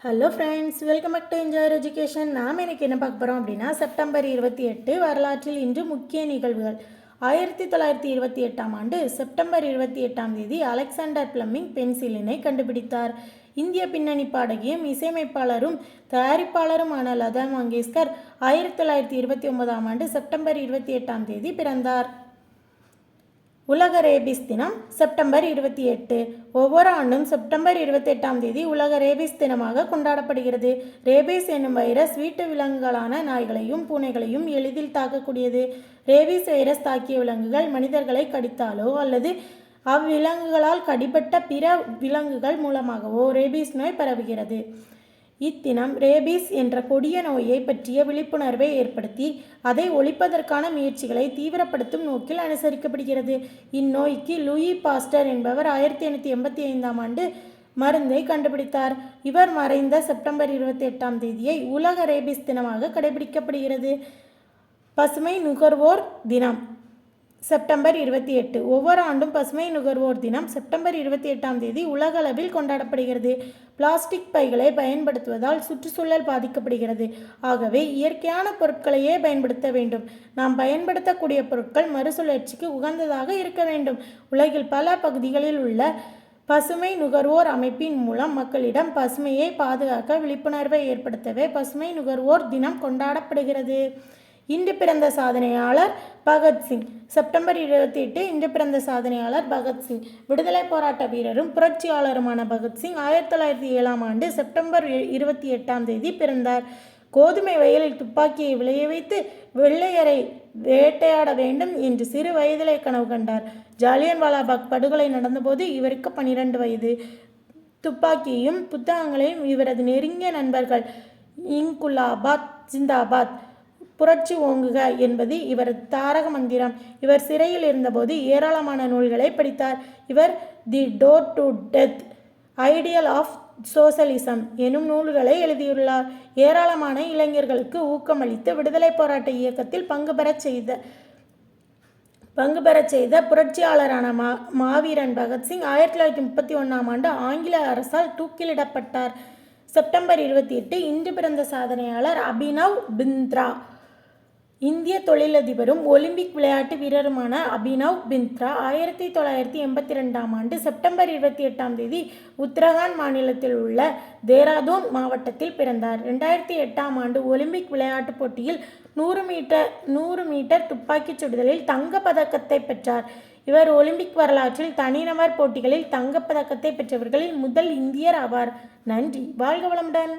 Hello friends, welcome back to enjoyer education. நாம் இன்றைக்கி என்ன பார்க்க போகிறோம் அப்படின்னா, செப்டம்பர் 28 வரலாற்றில் இன்று முக்கிய நிகழ்வுகள். 1928ஆம் ஆண்டு செப்டம்பர் 28ஆம் தேதி அலெக்சாண்டர் பிளமிங் பென்சிலினை கண்டுபிடித்தார். இந்திய பின்னணி பாடகியும் இசையமைப்பாளரும் தயாரிப்பாளருமான லதா மங்கேஷ்கர் 1929ஆம் ஆண்டு செப்டம்பர் 28ஆம் தேதி பிறந்தார். உலக ரேபிஸ் தினம் செப்டம்பர் 28. ஒவ்வொரு ஆண்டும் செப்டம்பர் 28ஆம் தேதி உலக ரேபிஸ் தினமாக கொண்டாடப்படுகிறது. ரேபிஸ் என்னும் வைரஸ் வீட்டு விலங்குகளான நாய்களையும் பூனைகளையும் எளிதில் தாக்கக்கூடியது. ரேபிஸ் வைரஸ் தாக்கிய விலங்குகள் மனிதர்களை கடித்தாலோ அல்லது அவ்விலங்குகளால் கடிபட்ட பிற விலங்குகள் மூலமாகவோ ரேபிஸ் நோய் பரவுகிறது. இத்தினம் ரேபீஸ் என்ற கொடிய நோயை பற்றிய விழிப்புணர்வை ஏற்படுத்தி அதை ஒழிப்பதற்கான முயற்சிகளை தீவிரப்படுத்தும் நோக்கில் அனுசரிக்கப்படுகிறது. இந்நோய்க்கு லூயி பாஸ்டர் என்பவர் 1885ஆம் ஆண்டு மருந்தை கண்டுபிடித்தார். இவர் மறைந்த செப்டம்பர் 28ஆம் தேதியை உலக ரேபீஸ் தினமாக கடைபிடிக்கப்படுகிறது. பசுமை நுகர்வோர் தினம் செப்டம்பர் 28. ஒவ்வொரு ஆண்டும் பசுமை நுகர்வோர் தினம் செப்டம்பர் 28ஆம் தேதி உலகளவில் கொண்டாடப்படுகிறது. பிளாஸ்டிக் பைகளை பயன்படுத்துவதால் சுற்றுச்சூழல் பாதிக்கப்படுகிறது. ஆகவே இயற்கையான பொருட்களையே பயன்படுத்த வேண்டும். நாம் பயன்படுத்தக்கூடிய பொருட்கள் மறுசுழற்சிக்கு உகந்ததாக இருக்க வேண்டும். உலகில் பல பகுதிகளில் உள்ள பசுமை நுகர்வோர் அமைப்பின் மூலம் மக்களிடம் பசுமையை பாதுகாக்க விழிப்புணர்வை ஏற்படுத்தவே பசுமை நுகர்வோர் தினம் கொண்டாடப்படுகிறது. இன்று பிறந்த சாதனையாளர் பகத்சிங். செப்டம்பர் 28 இன்று பிறந்த சாதனையாளர் பகத்சிங். விடுதலை போராட்ட வீரரும் புரட்சியாளருமான பகத்சிங் 1907ஆம் ஆண்டு செப்டம்பர் 28ஆம் தேதி பிறந்தார். கோதுமை வயலில் துப்பாக்கியை விளைய வைத்து வெள்ளையரை வேட்டையாட வேண்டும் என்று சிறு வயதிலே கனவு கண்டார். ஜாலியன்வாலாபாக் படுகொலை நடந்தபோது இவருக்கு 12 வயது. துப்பாக்கியையும் புத்தகங்களையும் இவரது நெருங்கிய நண்பர்கள் இன்குலாபாத் ஜிந்தாபாத் புரட்சி ஓங்குக என்பது இவரது தாரக மந்திரம். இவர் சிறையில் இருந்தபோது ஏராளமான நூல்களை படித்தார். இவர் the door to death, ideal of socialism எனும் நூல்களை எழுதியுள்ளார். ஏராளமான இளைஞர்களுக்கு ஊக்கமளித்து விடுதலை போராட்ட இயக்கத்தில் பங்கு பெறச் செய்த புரட்சியாளரான மாவீரன் பகத்சிங் 1931ஆம் ஆண்டு ஆங்கில அரசால் தூக்கிலிடப்பட்டார். செப்டம்பர் 28 இன்று பிறந்த சாதனையாளர் அபினவ் பிந்த்ரா. இந்திய தொழிலதிபரும் ஒலிம்பிக் விளையாட்டு வீரருமான அபினவ் பிந்த்ரா 1982ஆம் ஆண்டு செப்டம்பர் 28ஆம் தேதி உத்தரகாண்ட் மாநிலத்தில் உள்ள தேராதூன் மாவட்டத்தில் பிறந்தார். 2008ஆம் ஆண்டு ஒலிம்பிக் விளையாட்டுப் போட்டியில் 100 மீட்டர் துப்பாக்கிச் சுடுதலில் தங்கப்பதக்கத்தை பெற்றார். இவர் ஒலிம்பிக் வரலாற்றில் தனிநபர் போட்டிகளில் தங்கப்பதக்கத்தை பெற்றவர்களில் முதல் இந்தியர் ஆவார். நன்றி. வாழ்க வளமுடன்.